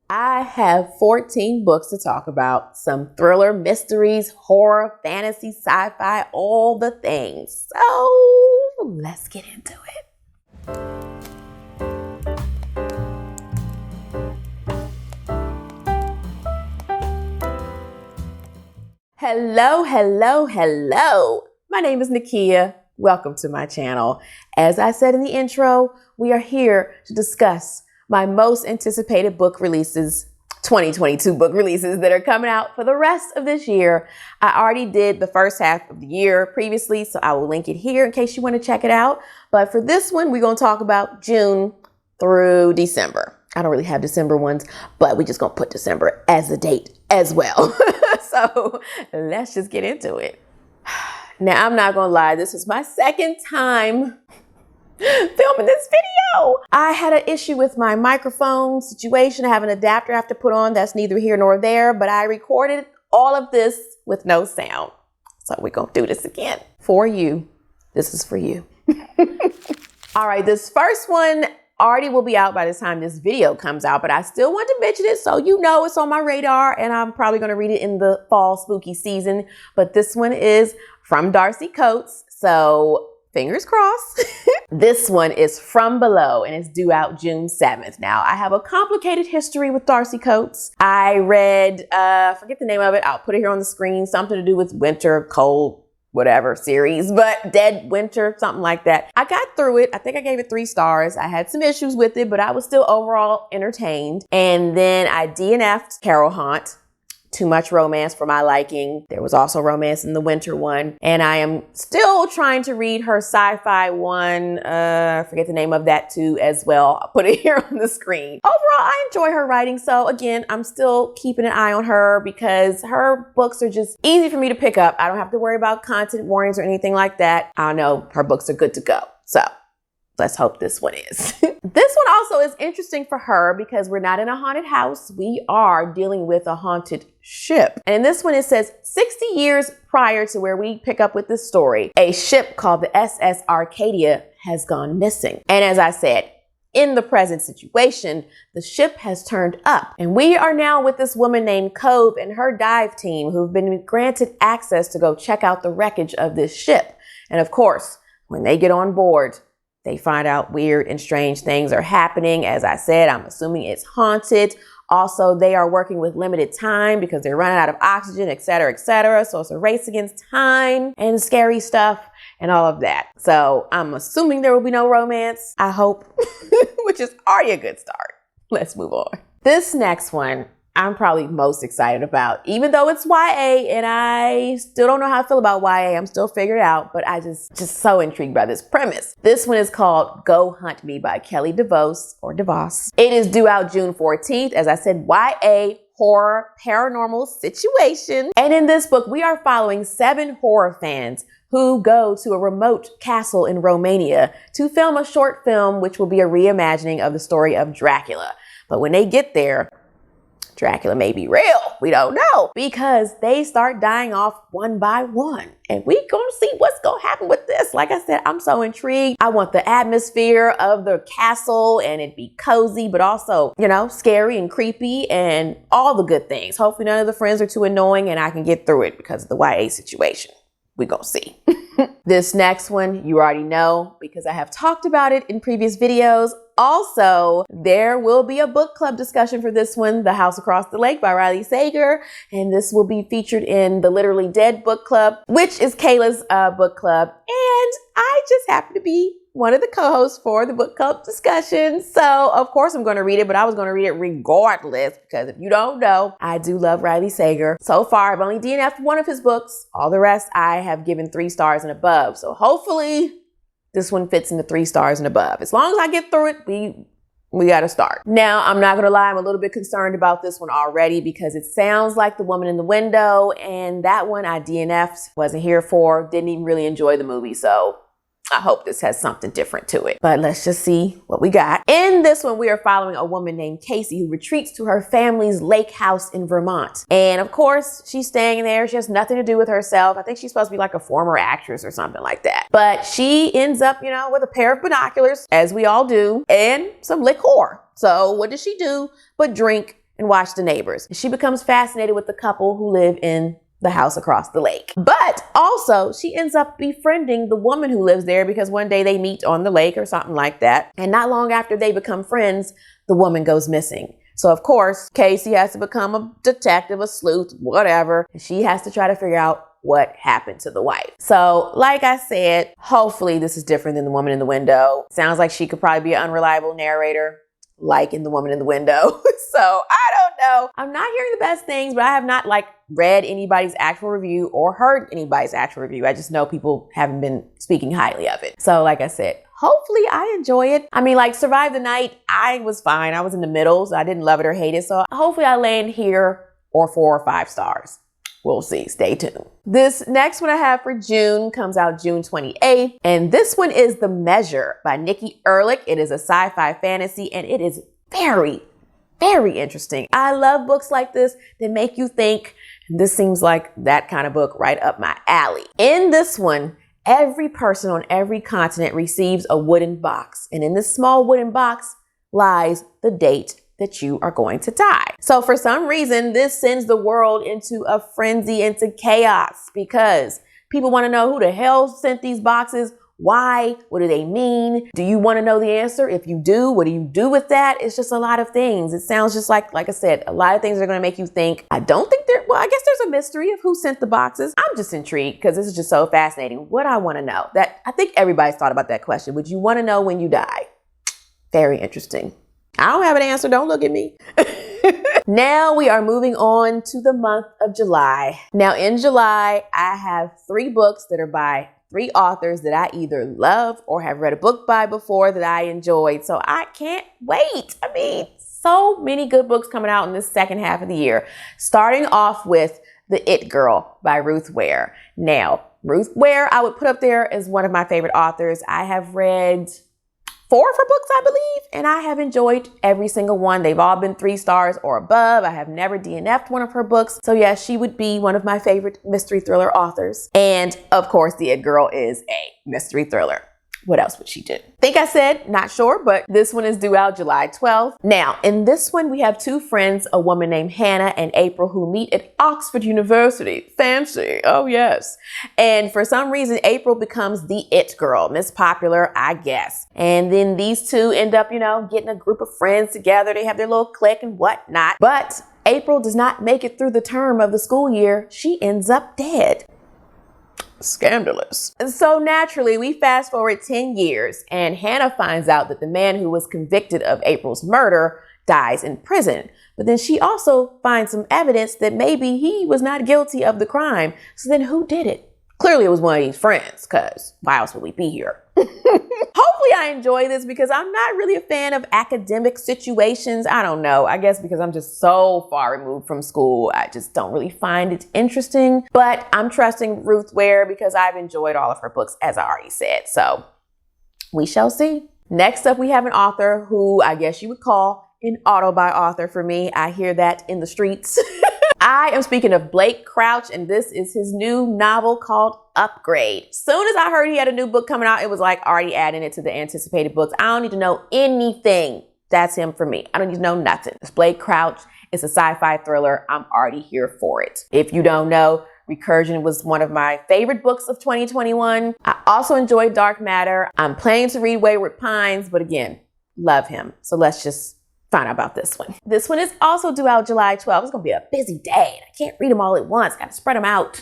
I have 14 books to talk about. Some thriller, mysteries, horror, fantasy, sci-fi, all the things. So let's get into it. Hello, hello, hello. My name is Nakia. Welcome to my channel. As I said in the intro, we are here to discuss my most anticipated book releases, 2022 book releases that are coming out for the rest of this year. I already did the first half of the year previously, so I will link it here in case you want to check it out. But for this one, we're going to talk about June through December. I don't really have December ones, but we're just going to put December as the date as well. So let's just get into it. Now, I'm not going to lie. This is my second time filming this video. I had an issue with my microphone situation. I have an adapter I have to put on. That's neither here nor there, but I recorded all of this with no sound. So we're going to do this again for you. This is for you. All right, this first one already will be out by the time this video comes out, but I still want to mention it so you know it's on my radar, and I'm probably going to read it in the fall spooky season. But this one is from Darcy Coates, so fingers crossed. This one is From Below, and it's due out June 7th. Now, I have a complicated history with Darcy Coates. I read, forget the name of it. I'll put it here on the screen. Something to do with winter, cold, whatever series, but Dead Winter, something like that. I got through it. I think I gave it 3 stars. I had some issues with it, but I was still overall entertained. And then I DNF'd Carol Haunt. Too much romance for my liking. There was also romance in the winter one. And I am still trying to read her sci-fi one. Forget the name of that too as well. I'll put it here on the screen. Overall, I enjoy her writing. So again, I'm still keeping an eye on her because her books are just easy for me to pick up. I don't have to worry about content warnings or anything like that. I know her books are good to go. So let's hope this one is. This one also is interesting for her because we're not in a haunted house. We are dealing with a haunted ship. And in this one, it says 60 years prior to where we pick up with this story, a ship called the SS Arcadia has gone missing. And as I said, in the present situation, the ship has turned up. And we are now with this woman named Cove and her dive team who've been granted access to go check out the wreckage of this ship. And of course, when they get on board, they find out weird and strange things are happening. As I said, I'm assuming it's haunted. Also, they are working with limited time because they're running out of oxygen, et cetera, et cetera. So it's a race against time and scary stuff and all of that. So I'm assuming there will be no romance, I hope, which is already a good start. Let's move on. This next one, I'm probably most excited about, even though it's YA, and I still don't know how I feel about YA. I'm still figuring it out, but I just so intrigued by this premise. This one is called Go Hunt Me by Kelly DeVos, or DeVos. It is due out June 14th. As I said, YA horror paranormal situation. And in this book, we are following 7 horror fans who go to a remote castle in Romania to film a short film, which will be a reimagining of the story of Dracula. But when they get there, Dracula may be real. We don't know, because they start dying off one by one. And we gonna see what's gonna happen with this. Like I said, I'm so intrigued. I want the atmosphere of the castle and it be cozy, but also, you know, scary and creepy and all the good things. Hopefully none of the friends are too annoying and I can get through it because of the YA situation. We gonna see. This next one, you already know because I have talked about it in previous videos. Also, there will be a book club discussion for this one, The House Across the Lake by Riley Sager. And this will be featured in the Literally Dead book club, which is Kayla's book club. And I just happen to be one of the co-hosts for the book club discussion. So of course I'm going to read it, but I was going to read it regardless because if you don't know, I do love Riley Sager. So far, I've only DNF'd one of his books. All the rest I have given 3 stars and above. So hopefully this one fits into 3 stars and above. As long as I get through it, we got to start. Now, I'm not going to lie. I'm a little bit concerned about this one already because it sounds like The Woman in the Window. And that one I DNF'd, wasn't here for, didn't even really enjoy the movie. So I hope this has something different to it, but let's just see what we got. In this one, we are following a woman named Casey who retreats to her family's lake house in Vermont. And of course, she's staying there. She has nothing to do with herself. I think she's supposed to be like a former actress or something like that. But she ends up, you know, with a pair of binoculars, as we all do, and some liquor. So what does she do but drink and watch the neighbors. She becomes fascinated with the couple who live in the house across the lake. But also, she ends up befriending the woman who lives there because one day they meet on the lake or something like that. And not long after they become friends, the woman goes missing. So of course, Casey has to become a detective, a sleuth, whatever. And she has to try to figure out what happened to the wife. So like I said, hopefully this is different than The Woman in the Window. Sounds like she could probably be an unreliable narrator, like in The Woman in the Window. So I don't know. I'm not hearing the best things, but I have not read anybody's actual review or heard anybody's actual review. I just know people haven't been speaking highly of it. So like I said, hopefully I enjoy it. I mean, Survive the Night, I was fine. I was in the middle, so I didn't love it or hate it. So hopefully I land here or 4 or 5 stars. We'll see. Stay tuned. This next one I have for June comes out June 28th. And this one is The Measure by Nikki Erlick. It is a sci-fi fantasy and it is very, very interesting. I love books like this that make you think. This seems like that kind of book right up my alley. In this one, every person on every continent receives a wooden box. And in this small wooden box lies the date that you are going to die. So for some reason, this sends the world into a frenzy, into chaos, because people want to know who the hell sent these boxes. Why? What do they mean? Do you want to know the answer? If you do, what do you do with that? It's just a lot of things. It sounds just like I said, a lot of things are going to make you think. I don't think I guess there's a mystery of who sent the boxes. I'm just intrigued because this is just so fascinating. What I want to know, that I think everybody's thought about that question. Would you want to know when you die? Very interesting. I don't have an answer. Don't look at me. Now we are moving on to the month of July. Now in July, I have 3 books that are by 3 authors that I either love or have read a book by before that I enjoyed. So I can't wait. I mean, so many good books coming out in this second half of the year. Starting off with The It Girl by Ruth Ware. Now, Ruth Ware, I would put up there as one of my favorite authors. I have read 4 of her books, I believe, and I have enjoyed every single one. They've all been 3 stars or above. I have never DNF'd one of her books. So yes, she would be one of my favorite mystery thriller authors. And of course, The It Girl is a mystery thriller. What else would she do? Think I said, not sure, but this one is due out July 12th. Now, in this one, we have 2 friends, a woman named Hannah and April, who meet at Oxford University. Fancy. Oh, yes. And for some reason, April becomes the it girl, Miss Popular, I guess. And then these 2 end up, getting a group of friends together. They have their little clique and whatnot. But April does not make it through the term of the school year. She ends up dead. Scandalous. And so naturally, we fast forward 10 years and Hannah finds out that the man who was convicted of April's murder dies in prison. But then she also finds some evidence that maybe he was not guilty of the crime. So then who did it? Clearly it was one of these friends, because why else would we be here? Hopefully I enjoy this because I'm not really a fan of academic situations. I don't know. I guess because I'm just so far removed from school, I just don't really find it interesting. But I'm trusting Ruth Ware because I've enjoyed all of her books, as I already said. So we shall see. Next up, we have an author who I guess you would call an auto-buy author for me. I hear that in the streets. I am speaking of Blake Crouch, and this is his new novel called Upgrade. Soon as I heard he had a new book coming out, it was like already adding it to the anticipated books. I don't need to know anything. That's him for me. I don't need to know nothing. It's Blake Crouch. It's a sci-fi thriller. I'm already here for it. If you don't know, Recursion was one of my favorite books of 2021. I also enjoyed Dark Matter. I'm planning to read Wayward Pines, but again, love him. So let's just find out about this one. This one is also due out July 12th. It's gonna be a busy day. I can't read them all at once. Gotta spread them out.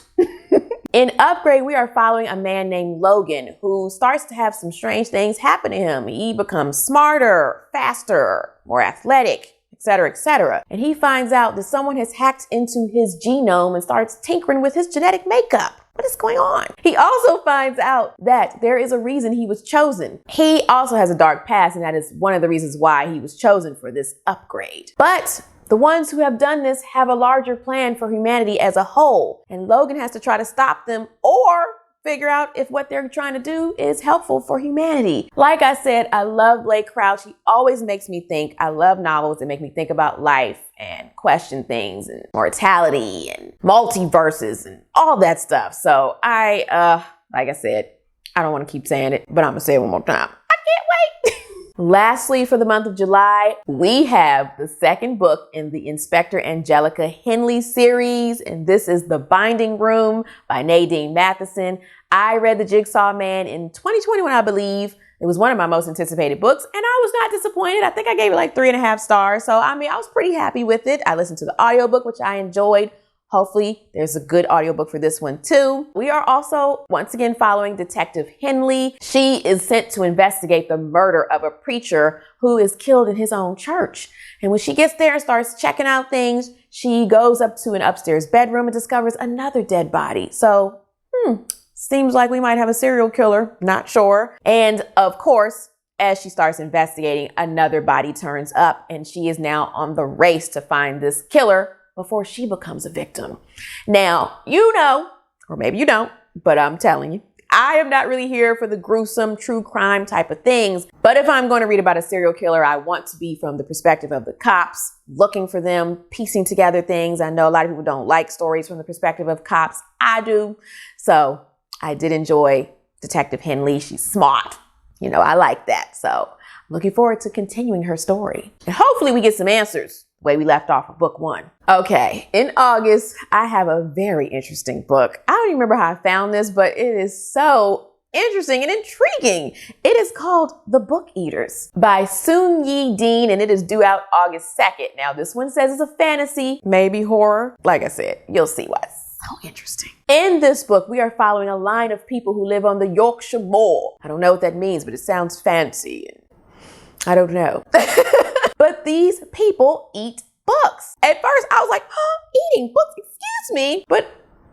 In Upgrade, we are following a man named Logan who starts to have some strange things happen to him. He becomes smarter, faster, more athletic, etc., etc. And he finds out that someone has hacked into his genome and starts tinkering with his genetic makeup. What is going on? He also finds out that there is a reason he was chosen. He also has a dark past, and that is one of the reasons why he was chosen for this upgrade. But the ones who have done this have a larger plan for humanity as a whole, and Logan has to try to stop them or figure out if what they're trying to do is helpful for humanity. Like I said, I love Blake Crouch. He always makes me think. I love novels that make me think about life and question things and mortality and multiverses and all that stuff. So like I said, I don't want to keep saying it, but I'm gonna say it one more time. I can't wait. Lastly, for the month of July, we have the second book in the Inspector Angelica Henley series, and this is The Binding Room by Nadine Matheson. I read The Jigsaw Man in 2021, I believe. It was one of my most anticipated books, and I was not disappointed. I think I gave it like 3.5 stars. So, I was pretty happy with it. I listened to the audiobook, which I enjoyed. Hopefully, there's a good audiobook for this one too. We are also once again following Detective Henley. She is sent to investigate the murder of a preacher who is killed in his own church. And when she gets there and starts checking out things, she goes up to an upstairs bedroom and discovers another dead body. So, seems like we might have a serial killer, not sure. And of course, as she starts investigating, another body turns up and she is now on the race to find this killer before she becomes a victim. Now, you know, or maybe you don't, but I'm telling you, I am not really here for the gruesome true crime type of things. But if I'm going to read about a serial killer, I want to be from the perspective of the cops, looking for them, piecing together things. I know a lot of people don't like stories from the perspective of cops. I do. So I did enjoy Detective Henley. She's smart. You know, I like that. So I'm looking forward to continuing her story. And hopefully we get some answers the way we left off of book 1. Okay, in August, I have a very interesting book. I don't even remember how I found this, but it is so interesting and intriguing. It is called The Book Eaters by Sunyi Dean, and it is due out August 2nd. Now, this one says it's a fantasy, maybe horror. Like I said, you'll see why. So interesting. In this book, we are following a line of people who live on the Yorkshire Moor. I don't know what that means, but it sounds fancy. I don't know. But these people eat books. At first, I was like, eating books? Excuse me. But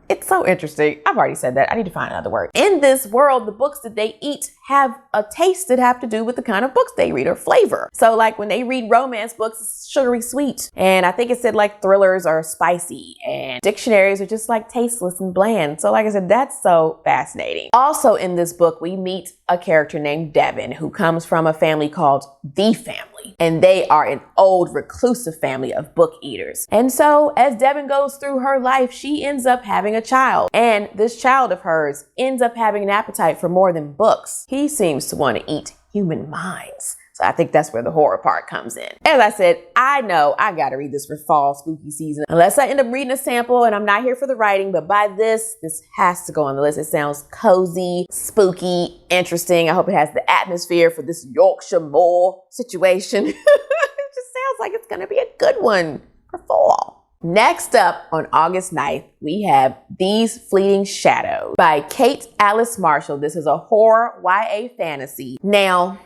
it's so interesting. I've already said that. I need to find another word. In this world, the books that they eat have a taste that have to do with the kind of books they read or flavor. So like when they read romance books, it's sugary sweet. And I think it said like thrillers are spicy and dictionaries are just like tasteless and bland. So like I said, that's so fascinating. Also in this book, we meet a character named Devin who comes from a family called The Family. And they are an old reclusive family of book eaters. And so as Devin goes through her life, she ends up having a child. And this child of hers ends up having an appetite for more than books. He seems to want to eat human minds. So I think that's where the horror part comes in. As I said, I know I gotta read this for fall spooky season. Unless I end up reading a sample and I'm not here for the writing, but by this has to go on the list. It sounds cozy, spooky, interesting. I hope it has the atmosphere for this Yorkshire Moor situation. It just sounds like it's gonna be a good one for fall. Next up on August 9th, we have These Fleeting Shadows by Kate Alice Marshall. This is a horror YA fantasy. Now,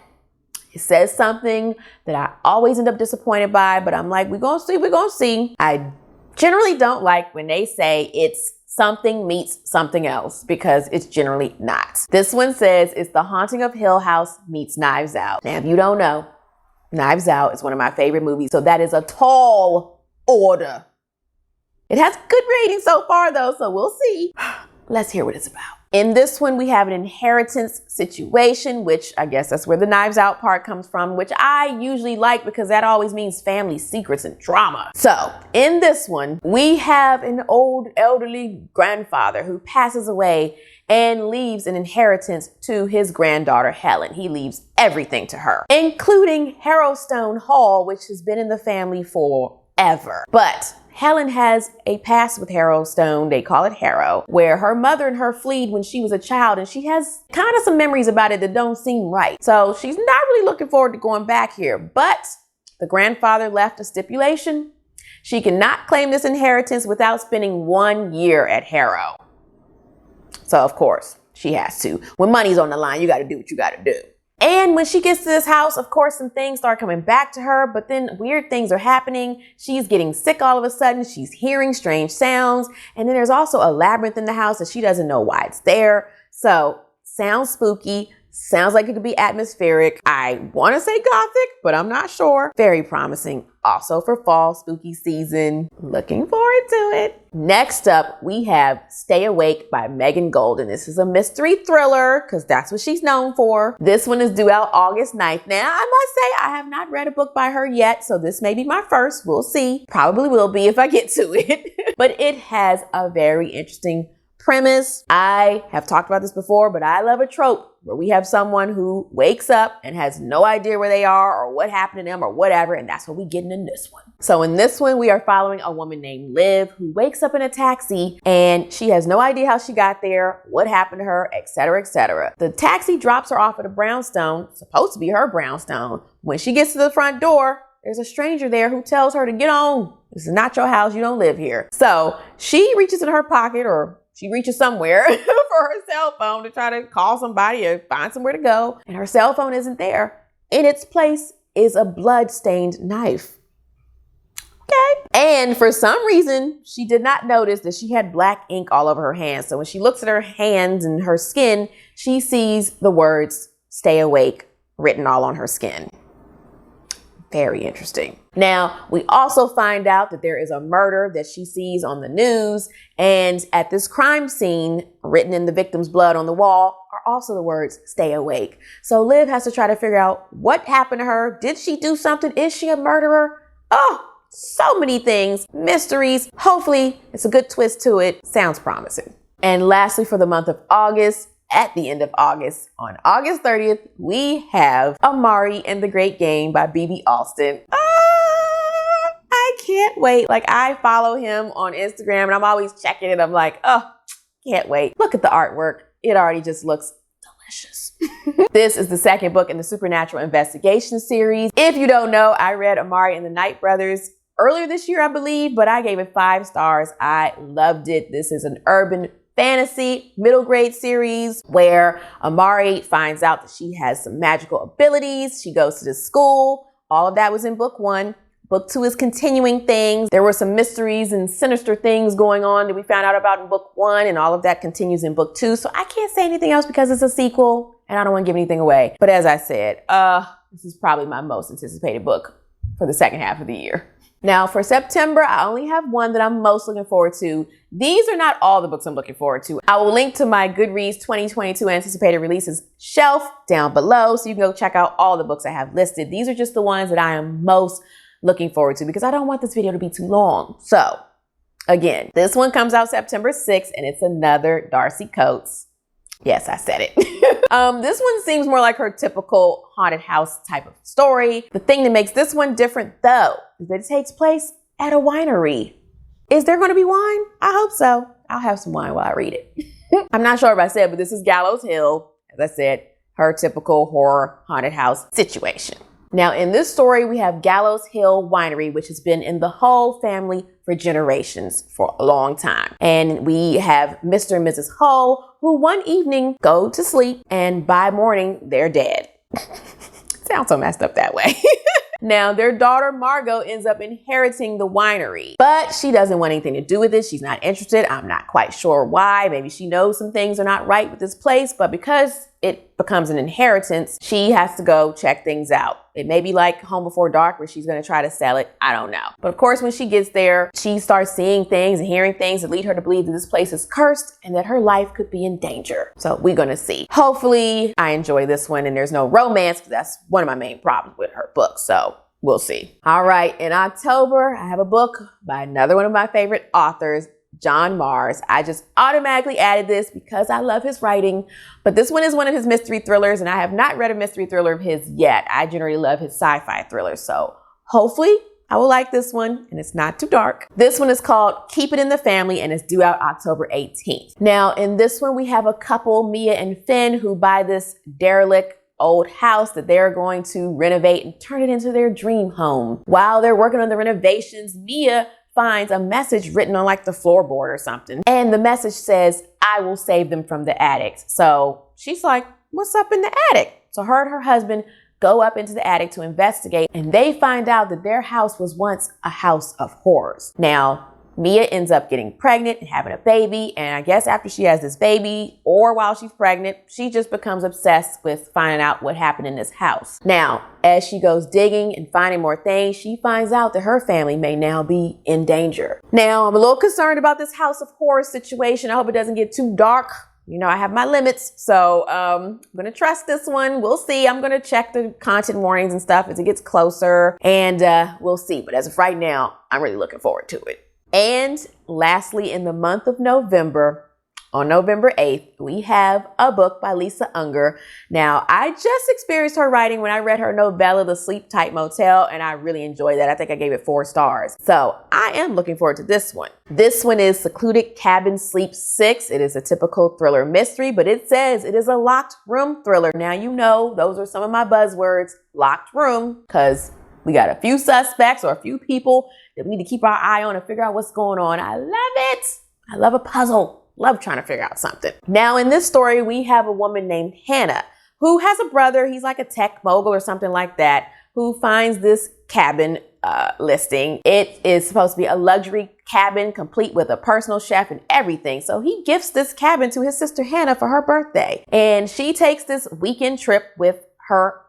it says something that I always end up disappointed by, but I'm like, we're gonna see. I generally don't like when they say it's something meets something else because it's generally not. This one says it's The Haunting of Hill House meets Knives Out. Now, if you don't know, Knives Out is one of my favorite movies, so that is a tall order. It has good ratings so far though, so we'll see. Let's hear what it's about. In this one, we have an inheritance situation, which I guess that's where the Knives Out part comes from, which I usually like because that always means family secrets and drama. So in this one, we have an old elderly grandfather who passes away and leaves an inheritance to his granddaughter, Helen. He leaves everything to her, including Harrowstone Hall, which has been in the family forever. But Helen has a past with Harrowstone, they call it Harrow, where her mother and her fled when she was a child, and she has kind of some memories about it that don't seem right. So she's not really looking forward to going back here, but the grandfather left a stipulation. She cannot claim this inheritance without spending 1 year at Harrow. So of course, she has to. When money's on the line, you gotta do what you gotta do. And when she gets to this house, of course, some things start coming back to her, but then weird things are happening. She's getting sick all of a sudden. She's hearing strange sounds. And then there's also a labyrinth in the house that she doesn't know why it's there. So sounds spooky. Sounds like it could be atmospheric. I want to say gothic, but I'm not sure. Very promising. Also for fall spooky season. Looking forward to it. Next up, we have Stay Awake by Megan Goldin. This is a mystery thriller because that's what she's known for. This one is due out August 9th. Now, I must say I have not read a book by her yet, so this may be my first. We'll see. Probably will be if I get to it. But it has a very interesting premise. I have talked about this before, but I love a trope where we have someone who wakes up and has no idea where they are or what happened to them or whatever, and that's what we getting in this one. So in this one, we are following a woman named Liv who wakes up in a taxi and she has no idea how she got there, what happened to her, etc., etc. The taxi drops her off at a brownstone, supposed to be her brownstone. When she gets to the front door, there's a stranger there who tells her to get on. This is not your house. You don't live here. So she reaches in her pocket, or she reaches somewhere for her cell phone to try to call somebody or find somewhere to go. And her cell phone isn't there. In its place is a blood-stained knife. Okay. And for some reason, she did not notice that she had black ink all over her hands. So when she looks at her hands and her skin, she sees the words "stay awake" written all on her skin. Very interesting. Now, we also find out that there is a murder that she sees on the news. And at this crime scene, written in the victim's blood on the wall, are also the words "stay awake." So Liv has to try to figure out what happened to her. Did she do something? Is she a murderer? Oh, so many things, mysteries. Hopefully it's a good twist to it. Sounds promising. And lastly, for the month of August, at the end of August, on August 30th, we have Amari and the Great Game by B.B. Alston. I can't wait. Like, I follow him on Instagram and I'm always checking it. I'm like, oh, can't wait. Look at the artwork. It already just looks delicious. This is the second book in the Supernatural Investigation series. If you don't know, I read Amari and the Night Brothers earlier this year, I believe, but I gave it 5 stars. I loved it. This is an urban fantasy middle grade series where Amari finds out that she has some magical abilities. She goes to this school. All of that was in book 1. Book 2 is continuing things. There were some mysteries and sinister things going on that we found out about in book 1, and all of that continues in book 2. So I can't say anything else because it's a sequel and I don't want to give anything away. But as I said, this is probably my most anticipated book for the second half of the year. Now for September, I only have one that I'm most looking forward to. These are not all the books I'm looking forward to. I will link to my Goodreads 2022 anticipated releases shelf down below so you can go check out all the books I have listed. These are just the ones that I am most looking forward to because I don't want this video to be too long. So again, this one comes out September 6th and it's another Darcy Coates. Yes, I said it. This one seems more like her typical haunted house type of story. The thing that makes this one different though is that it takes place at a winery. Is there going to be wine? I hope so. I'll have some wine while I read it. I'm not sure if I said, but this is Gallows Hill. As I said, her typical horror haunted house situation. Now in this story, we have Gallows Hill Winery, which has been in the Hull family for generations, for a long time. And we have Mr. and Mrs. Hull, who one evening go to sleep and by morning, they're dead. Sounds so messed up that way. Now, their daughter, Margot, ends up inheriting the winery, but she doesn't want anything to do with it. She's not interested. I'm not quite sure why. Maybe she knows some things are not right with this place, but because it becomes an inheritance, she has to go check things out. It may be like Home Before Dark where she's going to try to sell it. I don't know. But of course, when she gets there, she starts seeing things and hearing things that lead her to believe that this place is cursed and that her life could be in danger. So we're going to see. Hopefully I enjoy this one and there's no romance because that's one of my main problems with her book. So we'll see. All right. In October, I have a book by another one of my favorite authors, John Mars. I just automatically added this because I love his writing, but this one is one of his mystery thrillers and I have not read a mystery thriller of his yet. I generally love his sci-fi thrillers, so hopefully I will like this one and it's not too dark. This one is called Keep It in the Family and it's due out October 18th. Now in this one, we have a couple, Mia and Finn, who buy this derelict old house that they're going to renovate and turn it into their dream home. While they're working on the renovations, Mia finds a message written on like the floorboard or something. And the message says, "I will save them from the attics." So she's like, what's up in the attic? So her and her husband go up into the attic to investigate and they find out that their house was once a house of horrors. Now, Mia ends up getting pregnant and having a baby. And I guess after she has this baby or while she's pregnant, she just becomes obsessed with finding out what happened in this house. Now, as she goes digging and finding more things, she finds out that her family may now be in danger. Now, I'm a little concerned about this house of horrors situation. I hope it doesn't get too dark. You know, I have my limits, so I'm going to trust this one. We'll see. I'm going to check the content warnings and stuff as it gets closer and we'll see. But as of right now, I'm really looking forward to it. And lastly, in the month of November, on November 8th, we have a book by Lisa Unger. Now, I just experienced her writing when I read her novella, The Sleep Tight Motel, and I really enjoyed that. I think I gave it 4 stars. So I am looking forward to this one. This one is Secluded Cabin Sleep 6. It is a typical thriller mystery, but it says it is a locked room thriller. Now, you know, those are some of my buzzwords, locked room, because we got a few suspects or a few people that we need to keep our eye on and figure out what's going on. I love it. I love a puzzle. Love trying to figure out something. Now, in this story, we have a woman named Hannah who has a brother. He's like a tech mogul or something like that, who finds this cabin listing. It is supposed to be a luxury cabin complete with a personal chef and everything. So he gifts this cabin to his sister Hannah for her birthday. And she takes this weekend trip with her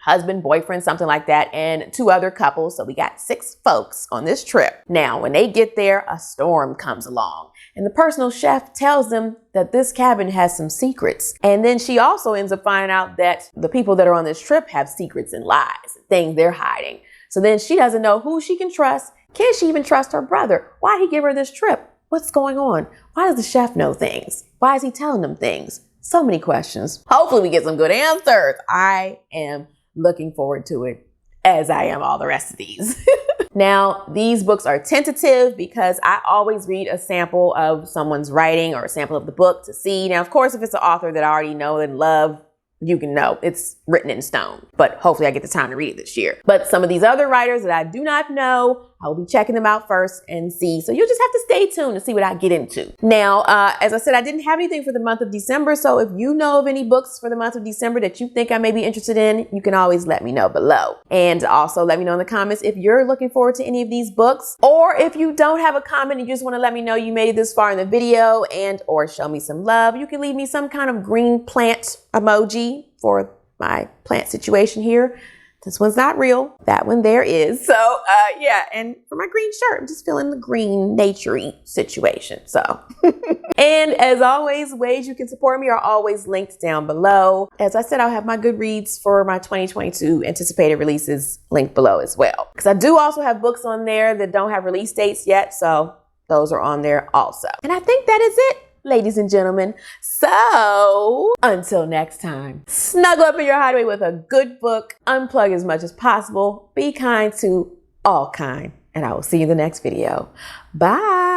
husband, boyfriend, something like that, and 2 other couples. So we got 6 folks on this trip. Now, when they get there, a storm comes along and the personal chef tells them that this cabin has some secrets. And then she also ends up finding out that the people that are on this trip have secrets and lies, things they're hiding. So then she doesn't know who she can trust. Can she even trust her brother? Why'd he give her this trip? What's going on? Why does the chef know things? Why is he telling them things? So many questions. Hopefully we get some good answers. I am looking forward to it, as I am all the rest of these. Now, these books are tentative because I always read a sample of someone's writing or a sample of the book to see. Now, of course, if it's an author that I already know and love, you can know it's written in stone, but hopefully I get the time to read it this year. But some of these other writers that I do not know, I will be checking them out first and see. So you'll just have to stay tuned to see what I get into. Now, as I said, I didn't have anything for the month of December. So if you know of any books for the month of December that you think I may be interested in, you can always let me know below. And also let me know in the comments if you're looking forward to any of these books, or if you don't have a comment and you just want to let me know you made it this far in the video and or show me some love, you can leave me some kind of green plant emoji for my plant situation here. This one's not real. That one there is. So yeah, and for my green shirt, I'm just feeling the green nature-y situation. So, and as always, ways you can support me are always linked down below. As I said, I'll have my Goodreads for my 2022 anticipated releases linked below as well. Because I do also have books on there that don't have release dates yet. So those are on there also. And I think that is it, ladies and gentlemen. So until next time, snuggle up in your hideaway with a good book, unplug as much as possible, be kind to all kind, and I will see you in the next video. Bye.